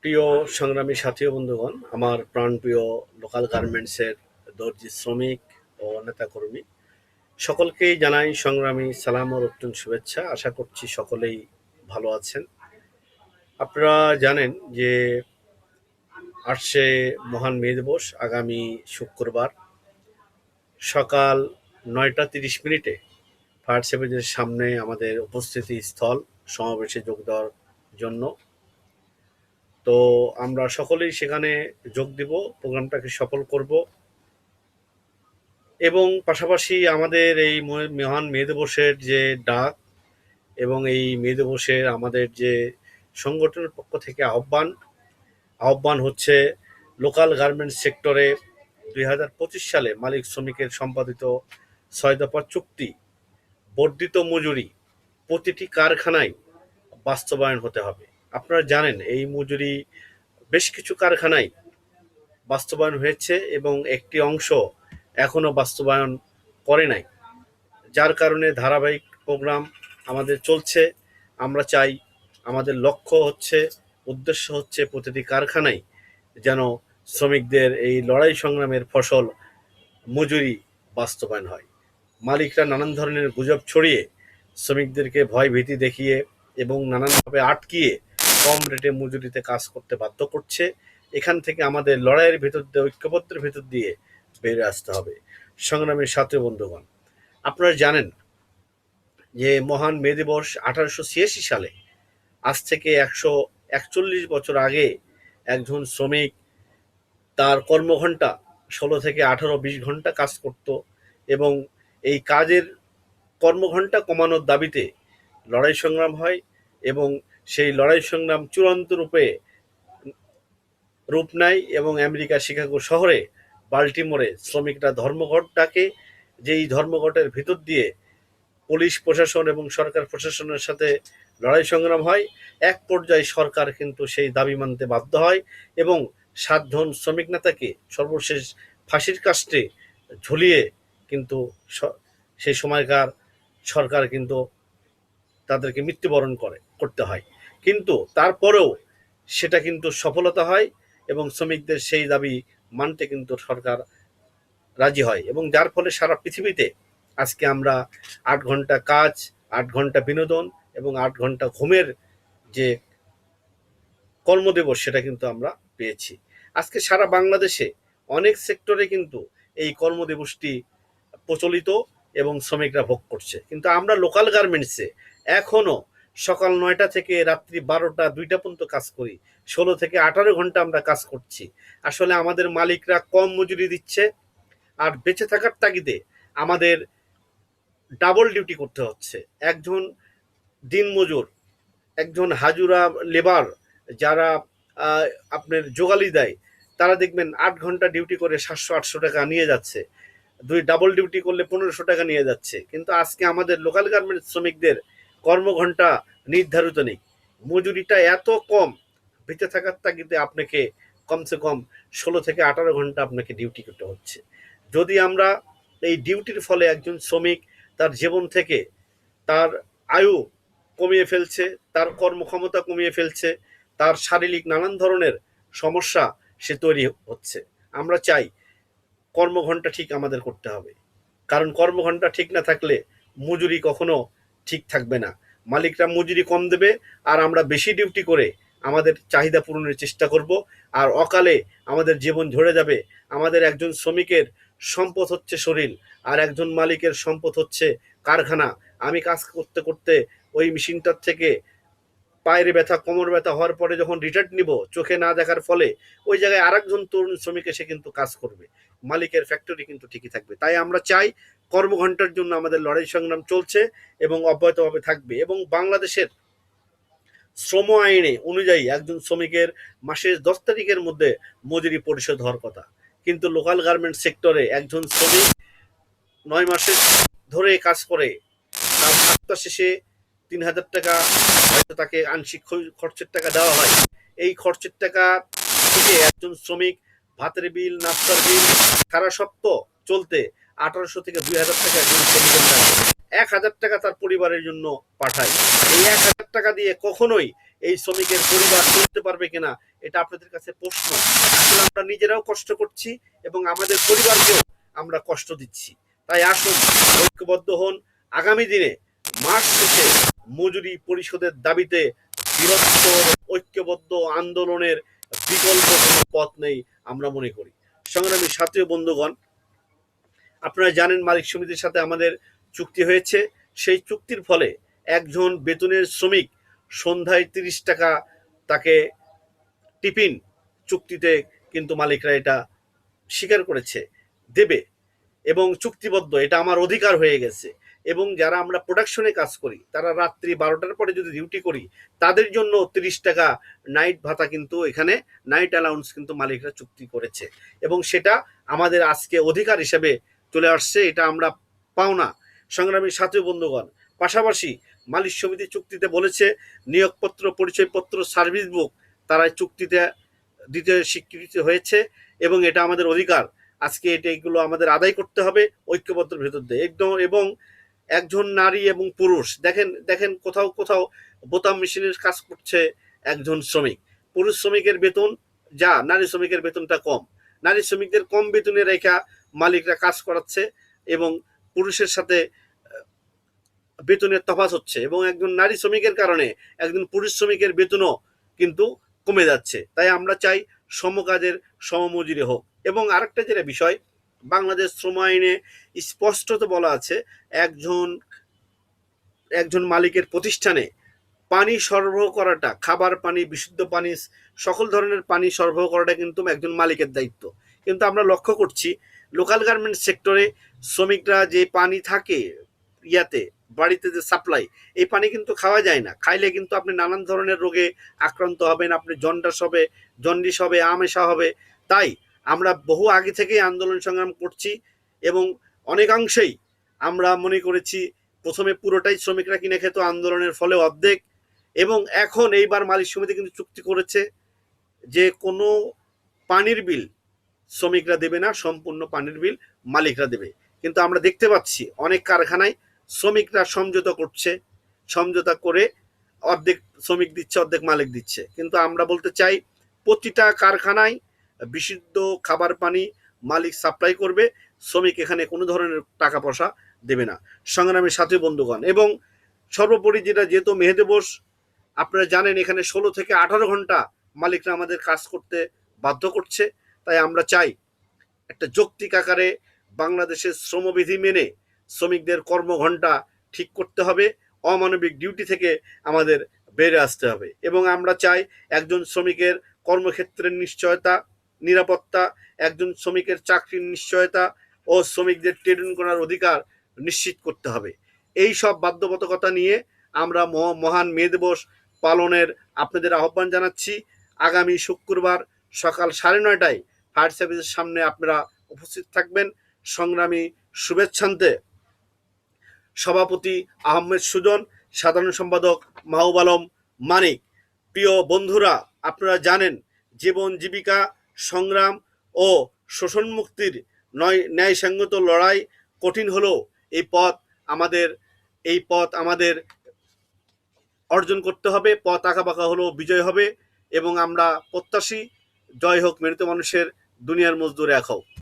প্রিয় সংগ্রামী সাথী ও বন্ধুগণ, আমার প্রাণপ্রিয় লোকাল গার্মেন্টসের দর্জি শ্রমিক ও নেতাকর্মী সকলকেই জানাই সংগ্রামী সালাম ও রক্তিম শুভেচ্ছা। আশা করছি সকলেই ভালো আছেন। আপনারা জানেন যে আসছে মহান মে দিবস আগামী শুক্রবার সকাল 9টা 30 মিনিটে ফায়ার সার্ভিসের সামনে আমাদের উপস্থিতি স্থল সমাবেশে যোগ দেওয়ার জন্য। তো আমরা সকলেই সেখানে যোগ দিব, প্রোগ্রামটাকে সফল করব এবং পাশাপাশি আমাদের এই মহান মে দিবসের যে ডাক এবং এই মে দিবসের আমাদের যে সংগঠনের পক্ষ থেকে আহ্বান হচ্ছে লোকাল গার্মেন্টস সেক্টরে 2025 সালে মালিক শ্রমিকের সম্পাদিত 6 দফা চুক্তি বর্ধিত মজুরি প্রতিটি কারখানায় বাস্তবায়ন হতে হবে। আপনারা জানেন এই মজুরি বেশ কিছু কারখানায় বাস্তবায়ন হয়েছে এবং একটি অংশ এখনো বাস্তবায়ন করে নাই, যার কারণে ধারাবাহিক প্রোগ্রাম আমাদের চলছে। আমরা চাই, আমাদের লক্ষ্য হচ্ছে, উদ্দেশ্য হচ্ছে প্রতিটি কারখানায় যেন শ্রমিকদের এই লড়াই সংগ্রামের ফসল মজুরি বাস্তবায়ন হয়। মালিকরা নানান ধরনের গুজব ছড়িয়ে শ্রমিকদেরকে ভয় ভীতি দেখিয়ে এবং নানানভাবে আটকিয়ে কম রেটে মজুরিতে কাজ করতে বাধ্য করছে। এখান থেকে আমাদের লড়াইয়ের ভিতর দিয়ে, ঐক্যবদ্ধের ভিতর দিয়ে বেরিয়ে আসতে হবে। সংগ্রামের সাথে বন্ধুগণ, আপনারা জানেন যে মহান মে দিবস 1886 সালে, আজ থেকে 141 বছর আগে একজন শ্রমিক তার কর্মঘণ্টা 16 থেকে 18 20 ঘন্টা কাজ করত এবং এই কাজের কর্মঘণ্টা কমানোর দাবিতে লড়াই সংগ্রাম হয় এবং সেই লড়াই সংগ্রাম চূড়ান্ত রূপ নেয় এবং আমেরিকা শিকাগো শহরে বাল্টিমোরে শ্রমিকরা ধর্মঘট ডাকে। যেই ধর্মঘটের ভিতর দিয়ে পুলিশ প্রশাসন এবং সরকার প্রশাসনের সাথে লড়াই সংগ্রাম হয়। এক পর্যায়ে সরকার কিন্তু সেই দাবি মানতে বাধ্য হয় এবং 7 জন শ্রমিক নেতাকে সর্বশেষ ফাঁসির কাস্টে ঝুলিয়ে কিন্তু সেই সময়কার সরকার কিন্তু তাদেরকে মৃত্যুবরণ করতে হয়। কিন্তু তারপরেও সেটা কিন্তু সফলতা হয় এবং শ্রমিকদের সেই দাবি মানতে কিন্তু সরকার রাজি হয় এবং যার ফলে সারা পৃথিবীতে আজকে আমরা 8 ঘন্টা কাজ, 8 ঘন্টা বিনোদন এবং 8 ঘন্টা ঘুমের যে কর্মদিবস সেটা কিন্তু আমরা পেয়েছি। আজকে সারা বাংলাদেশে অনেক সেক্টরে কিন্তু এই কর্মদিবসটি প্রচলিত এবং শ্রমিকরা ভোগ করছে। কিন্তু আমরা লোকাল গার্মেন্টসে এখনো সকাল 9টা থেকে রাত্রি 12টা 2টা পর্যন্ত কাজ করি। 16 থেকে 18 ঘন্টা আমরা কাজ করছি। আসলে আমাদের মালিকরা কম মজুরি দিচ্ছে আর বেঁচে থাকার তাগিদে আমাদের ডাবল ডিউটি করতে হচ্ছে। একজন দিনমজুর, একজন হাজুরা লেবার যারা আপনার জোগালি দেয়, তারা দেখবেন 8 ঘন্টা ডিউটি করে 700-800 টাকা নিয়ে যাচ্ছে, ডাবল ডিউটি করলে 1500 টাকা নিয়ে যাচ্ছে। কিন্তু আজকে আমাদের লোকাল গার্মেন্টস শ্রমিকদের কর্মঘণ্টা নির্ধারিত নেই, মজুরিটা এত কম, বেঁচে থাকার তাগিদে আপনাকে কমসে কম 16 থেকে 18 ঘন্টা আপনাকে ডিউটি করতে হচ্ছে। যদি আমরা এই ডিউটির ফলে একজন শ্রমিক তার জীবন থেকে তার আয়ু কমিয়ে ফেলছে, তার কর্মক্ষমতা কমিয়ে ফেলছে, তার শারীরিক নানান ধরনের সমস্যা সে তৈরি হচ্ছে। আমরা চাই কর্মঘণ্টা ঠিক আমাদের করতে হবে, কারণ কর্মঘণ্টা ঠিক না থাকলে মজুরি কখনো ঠিক থাকবে না। মালিকরা মজুরি কম দেবে আর আমরা বেশি ডিউটি করে আমাদের চাহিদা পূরণের চেষ্টা করব, আর অকালে আমাদের জীবন ঝরে যাবে। আমাদের একজন শ্রমিকের সম্পদ হচ্ছে শরীর, আর একজন মালিকের সম্পদ হচ্ছে কারখানা। আমি কাজ করতে করতে ওই মেশিনটার থেকে পায়ের ব্যথা, কোমর ব্যথা হওয়ার পরে যখন রিটায়ার্ড নিব, চোখে না দেখার ফলে ওই জায়গায় আরেকজন তরুণ শ্রমিক এসে কিন্তু কাজ করবে, মালিকের ফ্যাক্টরি কিন্তু ঠিকই থাকবে। তাই আমরা চাই কর্মঘণ্টার জন্য আমাদের লড়াই সংগ্রাম চলছে এবং অব্যাহতভাবে থাকবে। এবং বাংলাদেশের শ্রম আইনে অনুযায়ী একজন শ্রমিকের মাসের 10 তারিখের মধ্যে মজুরি পরিশোধ হওয়ার কথা, কিন্তু লোকাল গার্মেন্ট সেক্টরে একজন শ্রমিক 9 মাসের ধরে কাজ করে, তার সপ্তাহ শেষে 3000 টাকা হয়তো তাকে আংশিক খরচের টাকা দেওয়া হয়। এই খরচের টাকা থেকে একজন শ্রমিক ভাতের বিল, নাস্তার বিল, সারা সপ্তাহ চলতে 1800 থেকে 2000 টাকা একজন শ্রমিকের দেয়। 1000 টাকা তার পরিবারের জন্য পাঠায়। এই 1000 টাকা দিয়ে কখনোই এই শ্রমিকের পরিবার চলতে পারবে কিনা এটা আপনাদের কাছে প্রশ্ন। আসলে আমরা নিজেরাও কষ্ট করছি এবং আমাদের পরিবারকেও আমরা কষ্ট দিচ্ছি। তাই আসুন ঐক্যবদ্ধ হন। আগামী দিনে মাস শেষে মজুরি পরিশোধের দাবিতে বৃহত্তর ঐক্যবদ্ধ আন্দোলনের বিকল্প কোনো পথ নেই আমরা মনে করি। সংগ্রামী সাথী ও বন্ধুগণ, আপনারা জানেন মালিক সমিতির সাথে আমাদের চুক্তি হয়েছে। সেই চুক্তির ফলে একজন বেতনের শ্রমিক সন্ধ্যায় 30 টাকা তাকে টিফিন চুক্তিতে কিন্তু মালিকরা এটা স্বীকার করেছে দেবে এবং চুক্তিবদ্ধ, এটা আমার অধিকার হয়ে গেছে। এবং যারা আমরা প্রোডাকশনে কাজ করি তারা রাত্রি 12টার পরে যদি ডিউটি করি তাদের জন্য 30 টাকা নাইট ভাতা কিন্তু এখানে নাইট অ্যালাউন্স কিন্তু মালিকরা চুক্তি করেছে এবং সেটা আমাদের আজকে অধিকার হিসেবে চলে আসছে, এটা আমরা পাওনা। সংগ্রামী সাথী বন্ধুগণ, পাশাপাশি মালিক সমিতি চুক্তিতে বলেছে নিয়োগপত্র, পরিচয়পত্র, সার্ভিস বুক তারা চুক্তিতে দিতে স্বীকৃতি হয়েছে এবং এটা আমাদের অধিকার। আজকে এগুলো আমাদের আদায় করতে হবে ঐক্যবদ্ধের ভেতর দিয়ে একদম। এবং একজন নারী এবং পুরুষ, দেখেন দেখেন কোথাও কোথাও বোতাম মেশিনের কাজ করছে একজন শ্রমিক, পুরুষ শ্রমিকের বেতন যা, নারী শ্রমিকের বেতনটা কম। নারী শ্রমিকদের কম বেতনে রেখা মালিকরা কাজ করাচ্ছে এবং পুরুষের সাথে বেতনের তফাৎ হচ্ছে এবং একজন নারী শ্রমিকের কারণে একজন পুরুষ শ্রমিকের বেতনও কিন্তু কমে যাচ্ছে। তাই আমরা চাই সমকাজের সমমজুরি হোক। এবং আরেকটা যেটা বিষয়, বাংলাদেশ শ্রম আইনে স্পষ্টত বলা আছে একজন মালিকের প্রতিষ্ঠানে পানি সরবরাহ করাটা, খাবার পানি, বিশুদ্ধ পানি, সকল ধরনের পানি সরবরাহ করাটা কিন্তু একজন মালিকের দায়িত্ব। কিন্তু আমরা লক্ষ্য করছি লোকাল গার্মেন্টস সেক্টরে শ্রমিকরা যে পানি থাকে ইয়াতে বাড়িতে যে সাপ্লাই, এই পানি কিন্তু খাওয়া যায় না। খাইলে কিন্তু আপনি নানান ধরনের রোগে আক্রান্ত হবেন, আপনি জন্ডিস হবে, আমেশা হবে। তাই আমরা বহু আগে থেকেই আন্দোলন সংগ্রাম করছি এবং অনেকাংশেই আমরা মনে করেছি প্রথমে পুরোটাই শ্রমিকরা কিনে খেত, আন্দোলনের ফলে অর্ধেক। এবং এখন এইবার মালিক সমিতি কিন্তু চুক্তি করেছে যে কোনো পানির বিল শ্রমিকরা দেবে না, সম্পূর্ণ পানির বিল মালিকরা দেবে। কিন্তু আমরা দেখতে পাচ্ছি অনেক কারখানায় শ্রমিকরা সমঝোতা করছে, সমঝোতা করে অর্ধেক শ্রমিক দিচ্ছে, অর্ধেক মালিক দিচ্ছে। কিন্তু আমরা বলতে চাই প্রতিটা কারখানায় বিশুদ্ধ খাবার পানি মালিক সাপ্লাই করবে, শ্রমিক এখানে কোনো ধরনের টাকা পয়সা দেবে না। সংগ্রামী সাথী বন্ধুগণ, এবং সর্বোপরি যেহেতু মে দিবস আপনারা জানেন এখানে 16 থেকে 18 ঘন্টা মালিকরা আমাদের কাজ করতে বাধ্য করছে। তাই আমরা চাই একটা যৌক্তিক আকারে বাংলাদেশের শ্রমবিধি মেনে শ্রমিকদের কর্মঘণ্টা ঠিক করতে হবে, অমানবিক ডিউটি থেকে আমাদের বেড়ে আসতে হবে। এবং আমরা চাই একজন শ্রমিকের কর্মক্ষেত্রের নিশ্চয়তা, নিরাপত্তা, একজন শ্রমিকের চাকরির নিশ্চয়তা ও শ্রমিকদের ট্রেড করার অধিকার নিশ্চিত করতে হবে। এই সব বাধ্যবাধকতা নিয়ে আমরা মহান মে দিবস পালনের আপনাদের আহ্বান জানাচ্ছি। আগামী শুক্রবার সকাল 9:30টায় ফায়ার সার্ভিসের সামনে আপনারা উপস্থিত থাকবেন। সংগ্রামী শুভেচ্ছান্তে সভাপতি আহমেদ সুজন, সাধারণ সম্পাদক মাহবুব আলম মানিক। প্রিয় বন্ধুরা, আপনারা জানেন জীবন জীবিকা সংগ্রাম ও শোষণ মুক্তির ন্যায়সঙ্গত লড়াই কঠিন হলেও এই পথ আমাদের অর্জন করতে হবে। পথ আঁকাবাঁকা হলেও বিজয় হবে এবং আমরা প্রত্যাশী জয় হোক মেহনতি মানুষের, দুনিয়ার মজদুর এক হোক।